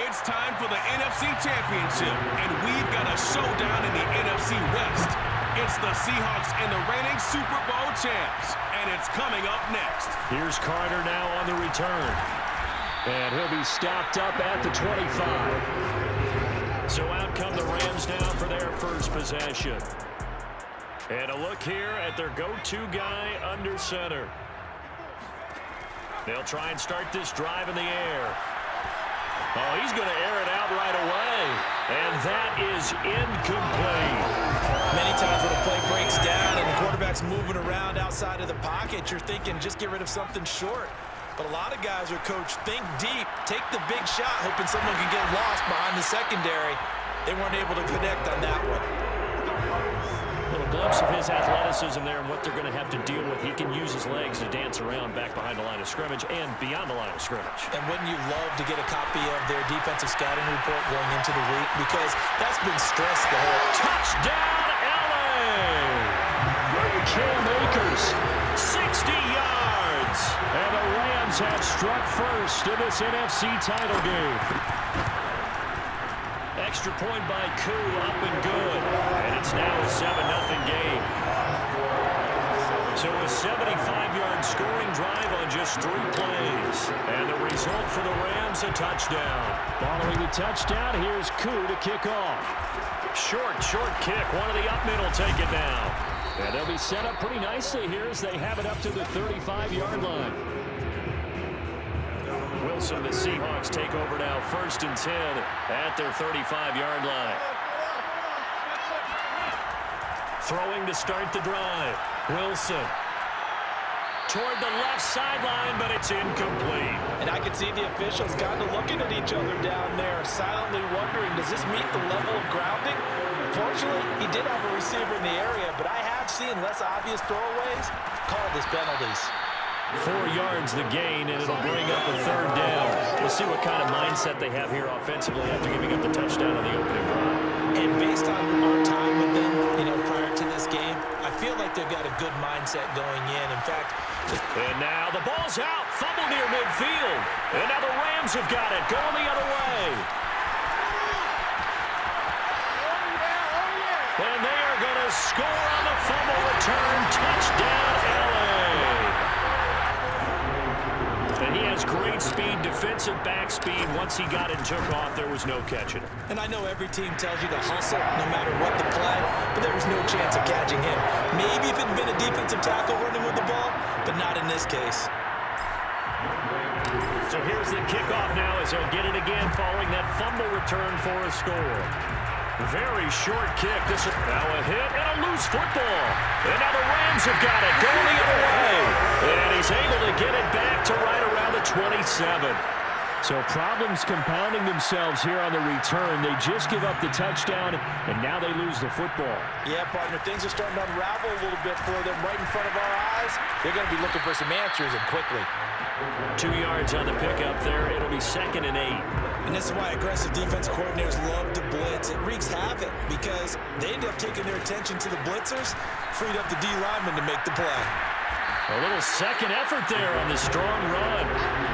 It's time for the NFC Championship, and we've got a showdown in the NFC West. It's the Seahawks and the reigning Super Bowl champs, and it's coming up next. Here's Carter now on the return. And he'll be stopped up at the 25. So out come the Rams now for their first possession. And a look here at their go-to guy under center. They'll try and start this drive in the air. Oh, he's going to air it out right away. And that is incomplete. Many times when a play breaks down and the quarterback's moving around outside of the pocket, you're thinking just get rid of something short. But a lot of guys are coached, think deep, take the big shot, hoping someone can get lost behind the secondary. They weren't able to connect on that one. A little glimpse of his athleticism there and what they're going to have to deal with. He can use his legs to dance around back behind the line of scrimmage and beyond the line of scrimmage. And wouldn't you love to get a copy of their defensive scouting report going into the week? Because that's been stressed the whole touchdown, LA! Cam Akers, 60 yards. And the Rams have struck first in this NFC title game. Extra point by Koo, up and good. And it's now a 7-0 game. So a 75-yard scoring drive on just 3 plays. And the result for the Rams, a touchdown. Following the touchdown, here's Koo to kick off. Short kick. One of the up middle take it now. And they'll be set up pretty nicely here as they have it up to the 35-yard line. Wilson, the Seahawks take over now, 1st and 10 at their 35-yard line. Throwing to start the drive. Wilson toward the left sideline, but it's incomplete. And I could see the officials kind of looking at each other down there, silently wondering, does this meet the level of grounding? Fortunately, he did have a receiver in the area, but I have seen less obvious throwaways called as penalties. 4 yards the gain, and it'll bring up a 3rd down. We'll see what kind of mindset they have here offensively after giving up the touchdown on the opening drive. And based on our time with them, prior to this game, I feel like they've got a good mindset going in. In fact, and now the ball's out. Fumble near midfield. And now the Rams have got it. Going the other way. And they are going to score on the fumble return. Touchdown, LA. And he has great speed, defensive back speed. Once he got it and took off, there was no catching it. And I know every team tells you to hustle no matter what the play, but there was no chance of catching him. Maybe if it had been a defensive tackle running with the ball, but not in this case. So here's the kickoff now as he'll get it again following that fumble return for a score. Very short kick. This is now a hit and a loose football. And now the Rams have got it. Going the other way. And he's able to get it back to right around the 27. So problems compounding themselves here on the return. They just give up the touchdown, and now they lose the football. Yeah, partner, things are starting to unravel a little bit for them right in front of our eyes. They're going to be looking for some answers, and quickly. 2 yards on the pickup there. It'll be 2nd and 8. And this is why aggressive defense coordinators love to blitz. It wreaks havoc because they end up taking their attention to the blitzers, freed up the D lineman to make the play. A little second effort there on the strong run.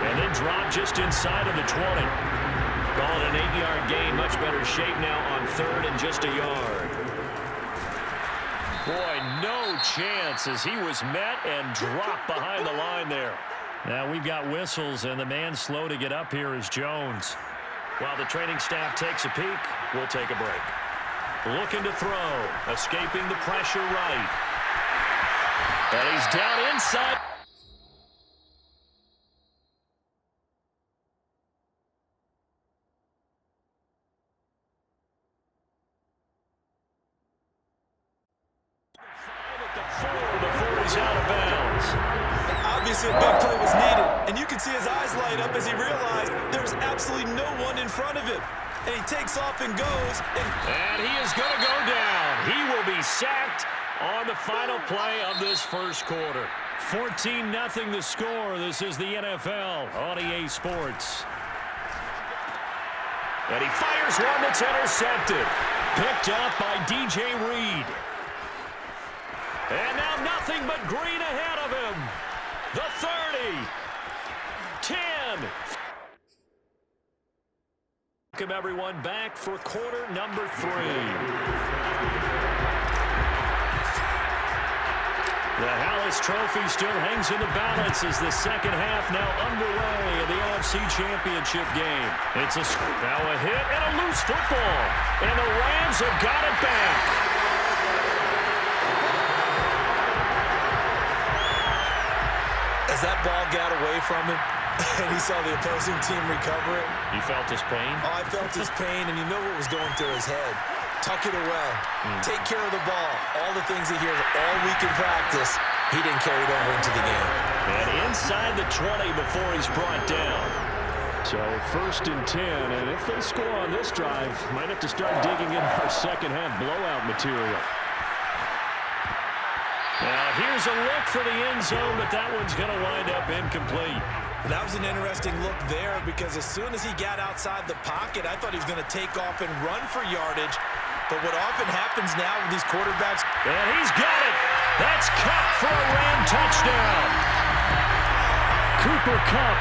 And then drop just inside of the 20. Call it an 8-yard gain. Much better shape now on 3rd and just a yard. Boy, no chance as he was met and dropped behind the line there. Now we've got whistles, and the man slow to get up here is Jones. While the training staff takes a peek, we'll take a break. Looking to throw. Escaping the pressure right. And he's down inside. Before he's out of bounds. Obviously, a big play was needed, and you can see his eyes light up as he realized there's absolutely no one in front of him. And he takes off and goes. And he is going to go down. He will be sacked on the final play of this first quarter. 14-0 the score. This is the NFL on EA Sports. And he fires one that's intercepted. Picked up by DJ Reed. And now nothing but green ahead of him. The 30. 10. welcome everyone back for quarter number 3. The Hallis Trophy still hangs in the balance as the second half now underway in the NFC Championship game. Now a hit and a loose football, and the Rams have got it back. As that ball got away from him, and he saw the opposing team recover it. You felt his pain? Oh, I felt his pain, and you know what was going through his head. Tuck it away. Take care of the ball. All the things he hears all week in practice, he didn't carry it over into the game. And inside the 20 before he's brought down. So 1st and 10, and if they score on this drive, might have to start digging in our second half blowout material. Now here's a look for the end zone, but that one's going to wind up incomplete. That was an interesting look there because as soon as he got outside the pocket, I thought he was going to take off and run for yardage. But what often happens now with these quarterbacks... And he's got it! That's Kupp for a Ram touchdown! Cooper Kupp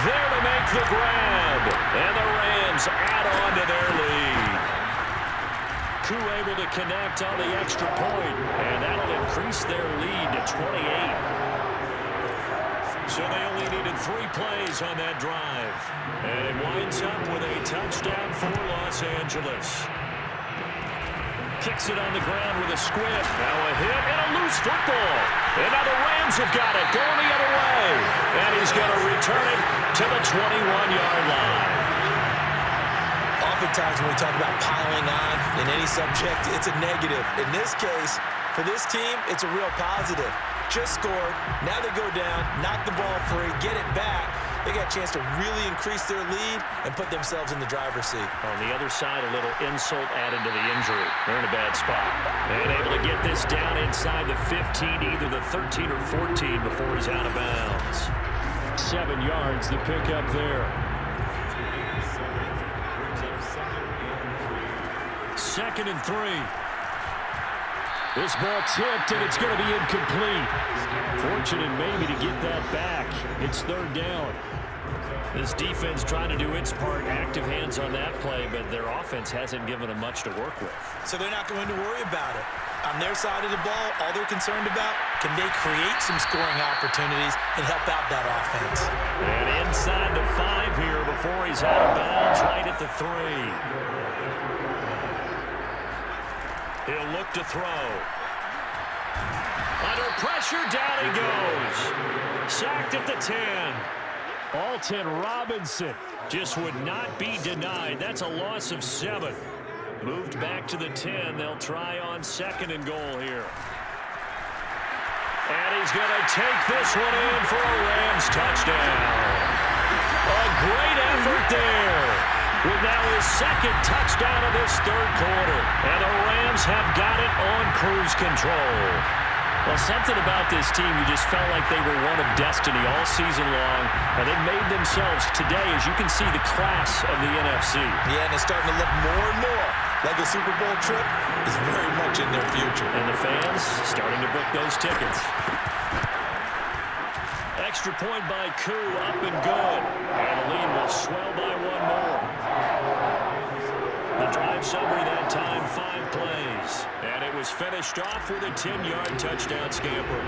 there to make the grab. And the Rams add on to their lead. Koo able to connect on the extra point, and that'll increase their lead to 28. So they only needed 3 plays on that drive. And it winds up with a touchdown for Los Angeles. Kicks it on the ground with a squib. Now a hit and a loose football. And now the Rams have got it going the other way. And he's going to return it to the 21-yard line. Oftentimes when we talk about piling on in any subject, it's a negative. In this case, for this team, it's a real positive. Just scored. Now they go down, knock the ball free, get it back. They got a chance to really increase their lead and put themselves in the driver's seat. On the other side, a little insult added to the injury. They're in a bad spot. And able to get this down inside the 15, either the 13 or 14 before he's out of bounds. 7 yards, the pickup there. 2nd and 3. This ball tipped, and it's going to be incomplete. Fortunate maybe to get that back. It's 3rd down. This defense trying to do its part, active hands on that play, but their offense hasn't given them much to work with. So they're not going to worry about it. On their side of the ball, all they're concerned about, can they create some scoring opportunities and help out that offense? And inside the 5 here before he's out of bounds, right at the 3. He'll look to throw. Under pressure, down he goes. Sacked at the 10. Alton Robinson just would not be denied. That's a loss of 7. Moved back to the 10. They'll try on 2nd and goal here. And he's going to take this one in for a Rams touchdown. A great effort there. With now his 2nd touchdown of this 3rd quarter. And the Rams have got it on cruise control. Well, something about this team, you just felt like they were one of destiny all season long. And they made themselves today, as you can see, the class of the NFC. Yeah, and it's starting to look more and more like a Super Bowl trip is very much in their future. And the fans starting to book those tickets. Extra point by Koo, up and good. And the lead will swell by 1 more. The drive summary that time, 5 plays. And it was finished off with a 10-yard touchdown scamper.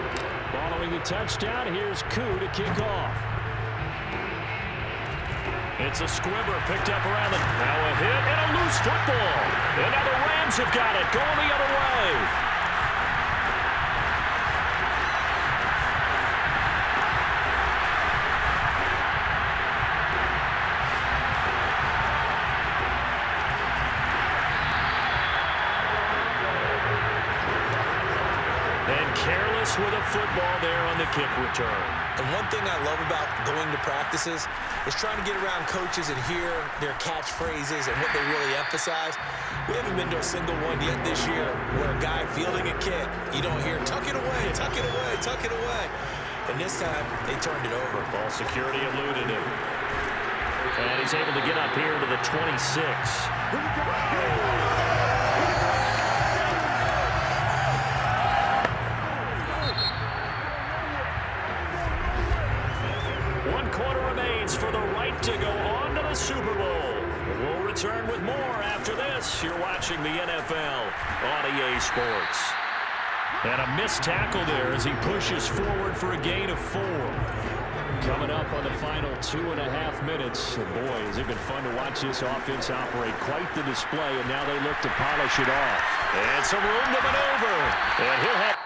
Following the touchdown, here's Koo to kick off. It's a squibber picked up around the... Now a hit and a loose football. And now the Rams have got it, going the other way. With a football there on the kick return. And one thing I love about going to practices is trying to get around coaches and hear their catchphrases and what they really emphasize. We haven't been to a single one yet this year where a guy fielding a kick, you don't hear, tuck it away, tuck it away, tuck it away. And this time, they turned it over. Ball security eluded him. And he's able to get up here to the 26. For the right to go on to the Super Bowl. We'll return with more after this. You're watching the NFL on EA Sports. And a missed tackle there as he pushes forward for a gain of 4. Coming up on the final 2.5 minutes. And boy, has it been fun to watch this offense operate. Quite the display, and now they look to polish it off. And some room to maneuver. And he'll have...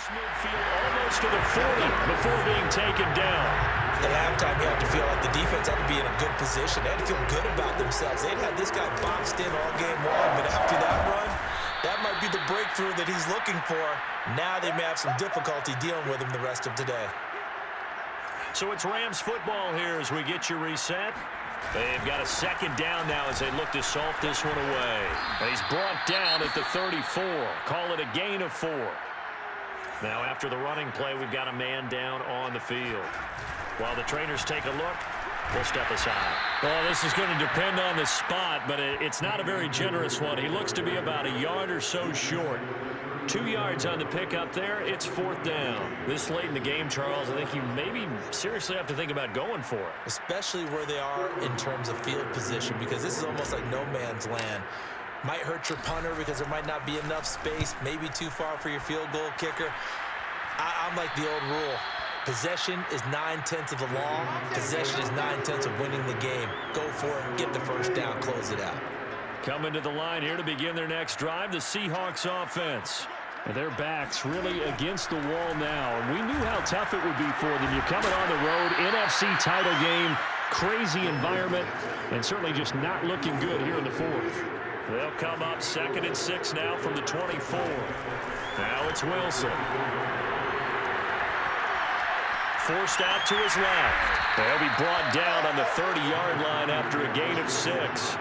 midfield almost to the 40 before being taken down. At halftime, you have to feel like the defense had to be in a good position. They had to feel good about themselves. They'd had this guy boxed in all game long, but after that run, that might be the breakthrough that he's looking for. Now they may have some difficulty dealing with him the rest of today. So it's Rams football here as we get you reset. They've got a second down now as they look to salt this one away. And he's brought down at the 34. Call it a gain of 4. Now, after the running play, we've got a man down on the field. While the trainers take a look, we'll step aside. Well, this is going to depend on the spot, but it's not a very generous one. He looks to be about a yard or so short. 2 yards on the pickup there. It's 4th down. This late in the game, Charles, I think you maybe seriously have to think about going for it. Especially where they are in terms of field position, because this is almost like no man's land. Might hurt your punter because there might not be enough space, maybe too far for your field goal kicker. I'm like the old rule. Possession is 9/10 of the law. Possession is 9/10 of winning the game. Go for it, get the first down, close it out. Coming to the line here to begin their next drive, the Seahawks offense. And their backs really against the wall now. And we knew how tough it would be for them. You're coming on the road, NFC title game, crazy environment, and certainly just not looking good here in the 4th. They'll come up 2nd and 6 now from the 24. Now it's Wilson. Forced out to his left. They'll be brought down on the 30-yard line after a gain of 6.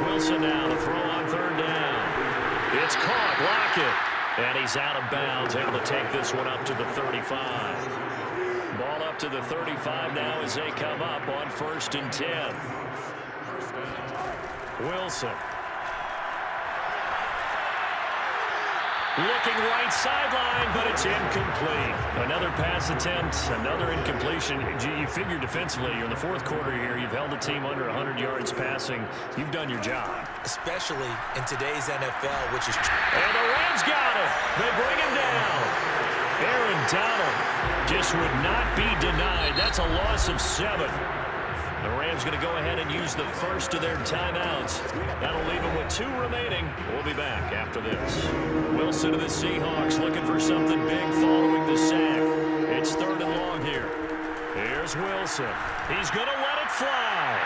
Wilson now to throw on 3rd down. It's caught. Lockett. And he's out of bounds, able to take this one up to the 35. Ball up to the 35 now as they come up on 1st and 10. Wilson. Looking right sideline, but it's incomplete. Another pass attempt, another incompletion. You figure defensively, you're in the 4th quarter here. You've held the team under 100 yards passing. You've done your job. Especially in today's NFL, which is... And the Rams got it. They bring him down. Aaron Donald just would not be denied. That's a loss of 7. The Rams going to go ahead and use the first of their timeouts. That'll leave them with 2 remaining. We'll be back after this. Wilson to the Seahawks looking for something big following the sack. It's 3rd and long here. Here's Wilson. He's going to let it fly.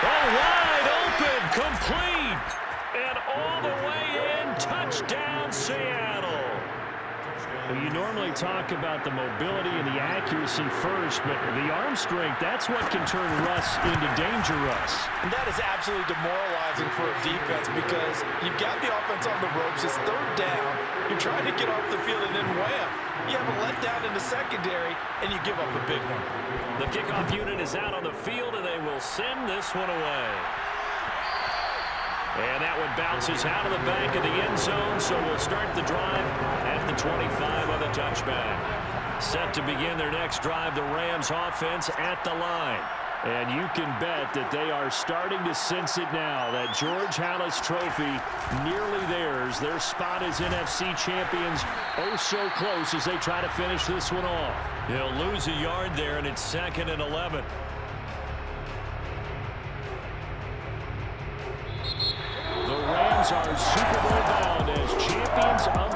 Oh, wide open, complete. And all the way in, touchdown Seattle. Well, you normally talk about the mobility and the accuracy first, but the arm strength, that's what can turn Russ into danger Russ. And that is absolutely demoralizing for a defense because you've got the offense on the ropes. It's 3rd down. You're trying to get off the field and then wham. You have a letdown in the secondary, and you give up a big one. The kickoff unit is out on the field, and they will send this one away. And that one bounces out of the back of the end zone, so we'll start the drive at the 25 on the touchback. Set to begin their next drive, the Rams offense at the line. And you can bet that they are starting to sense it now, that George Halas trophy nearly theirs. Their spot as NFC champions oh so close as they try to finish this one off. They'll lose a yard there, and it's 2nd and 11. The Rams are Super Bowl bound as champions of